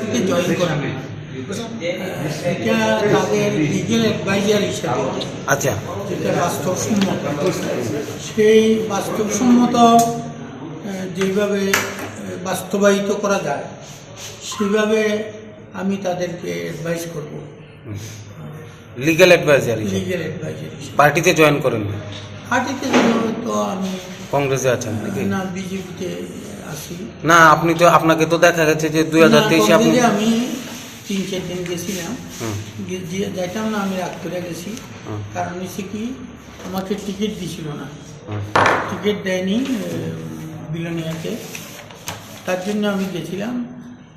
বিজেপিতে জয়েন করা না, এটা তাদের লিগেল অ্যাডভাইজার হিসাবে আচ্ছা, যেটা বাস্তবসম্মত, সেই বাস্তবসম্মত যেভাবে বাস্তবায়িত করা যায় সেভাবে আমি তাদেরকে অ্যাডভাইস করব। লিগ্যাল অ্যাডভাইজার লিগেল অ্যাডভাইজার পার্টিতে জয়েন করেন? পার্টিতে তো আমি কংগ্রেসে আছেন নাকি? না, বিজেপিতে আছি। না, আপনি তো, আপনাকে তো দেখা গেছে যে 2023 আপনি, আমি 3-4 দিন গেছিলাম, যেতাম না, আমি রাগ করে গেছি। কারণ হচ্ছে কি, আমাকে টিকিট দিছিল না, টিকিট দেয়নি বিলোনিয়াতে, তার জন্য আমি গেছিলাম।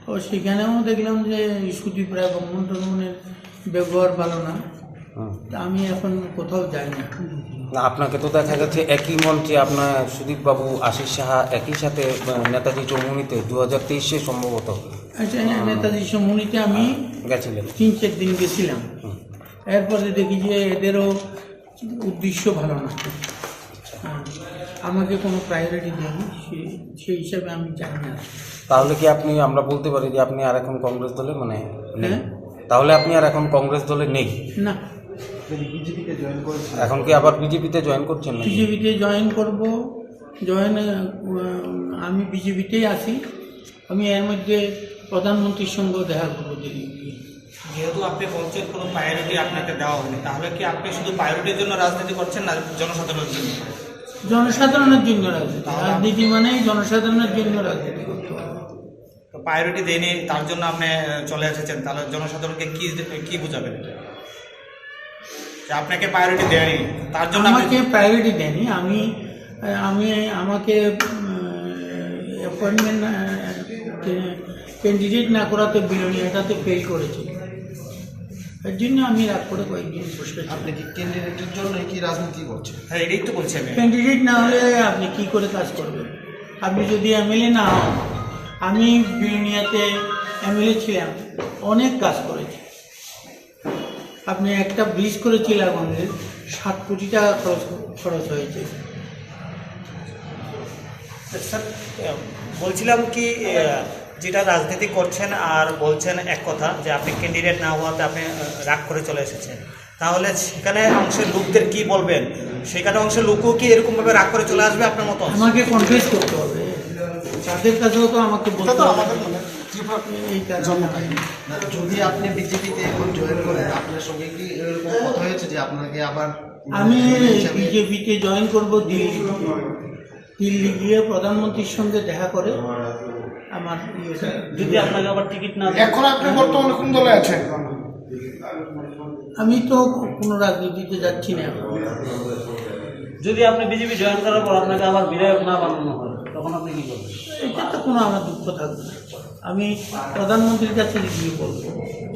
তো সেখানেও দেখলাম যে সুদীপ রায় বর্মনের ব্যবহার ভালো না, আমি এখন কোথাও যাই না। আপনাকে তো দেখা গেছে একই মঞ্চে আপনার সুদীপ বাবু, আশিস সাহা একই সাথে নেতাজি চৌমুহনীতে 2023 সম্ভবত। আচ্ছা, নেতাজি চৌমুহনীতে আমি গেছিলেন? 3-4 দিন গেছিলাম। এরপরে দেখি যে এদেরও উদ্দেশ্য ভালো না, আমাকে কোনো প্রায়োরিটি দেয়নি, সেই হিসাবে আমি জানি না। তাহলে কি আপনি, আমরা বলতে পারি যে আপনি আর এখন কংগ্রেস দলে মানে নেই? হ্যাঁ, তাহলে আপনি আর এখন কংগ্রেস দলে নেই? না, বিজেপিতে জয়েন করেছেন, এখন কি আবার বিজেপিতে জয়েন করছেন? বিজেপিতে জয়েন করব, আমি বিজেপিতেই আছি। আমি এর মধ্যে প্রধানমন্ত্রীর সঙ্গে দেখা করবো দিল্লি গিয়ে। যেহেতু আপনি বলছেন কোনো প্রায়োরিটি আপনাকে দেওয়া হয়নি, তাহলে কি আপনি শুধু প্রায়োরিটির জন্য রাজনীতি করছেন না জনসাধারণের জন্য? জনসাধারণের জন্য রাজনীতি, রাজনীতি মানেই জনসাধারণের জন্য রাজনীতি করতে হবে। তো প্রায়োরিটি দেয়নি, তার জন্য আপনি চলে এসেছেন, তাহলে জনসাধারণকে কি বুঝাবেন যে আপনাকে প্রায়োরিটি দেয়নি, তার জন্য? আমাকে প্রায়োরিটি দেয়নি, আমাকে অ্যাপয়েন্টমেন্ট ক্যান্ডিডেট না করাতে বিলোনিয়াটাতে ফেল করেছে, এর জন্য আমি রাগ করে কয়েকদিন বসে। আপনি কি ক্যান্ডিডেটের জন্য কি রাজনীতি করছেন? হ্যাঁ, এটাই তো বলছি আমি। ক্যান্ডিডেট না হলে আপনি কি করে কাজ করবেন? আপনি যদি এমএলএ না হন, আমি বিলোনিয়াতে এমএলএ ছিলাম, অনেক কাজ করেছি। আপনি একটা ব্রিজ করেছিলেন, আমাদের 7 কোটি টাকা খরচ হয়েছে। স্যার, বলছিলাম কি, যেটা রাজনীতি করছেন আর বলছেন এক কথা, যে আপনি ক্যান্ডিডেট না হওয়াতে আপনি রাগ করে চলে এসেছেন, তাহলে সেখানে অংশের লোকদের কি বলবেন? সেখানে অংশের লোকও কি এরকমভাবে রাগ করে চলে আসবে আপনার মতো? আমাকে কনফেস করতে হবে, তাদের কাছেও তো আমাকে বলতে হবে এই কাজ। যদি আপনি বিজেপিতে এখন জয়েন করেন, আপনার সঙ্গে কি এরকম কথা হয়েছে যে আপনাকে আবার? আমি বিজেপিতে জয়েন করব দিল্লি গিয়ে প্রধানমন্ত্রীর সঙ্গে দেখা করে আমার যদি আপনাকে আবার টিকিট না এখন আপনি বর্তমানে কোন দলে আছেন? আমি তো কোনো রাজনীতিতে যাচ্ছি না। যদি আপনি বিজেপি জয়েন করার পর আপনাকে আবার বিধায়ক না বানানো হয়, তখন আপনি কি করবেন? এটা তো কোনো আমার দুঃখ থাকবে না, আমি প্রধানমন্ত্রীর কাছে গিয়ে বলবো।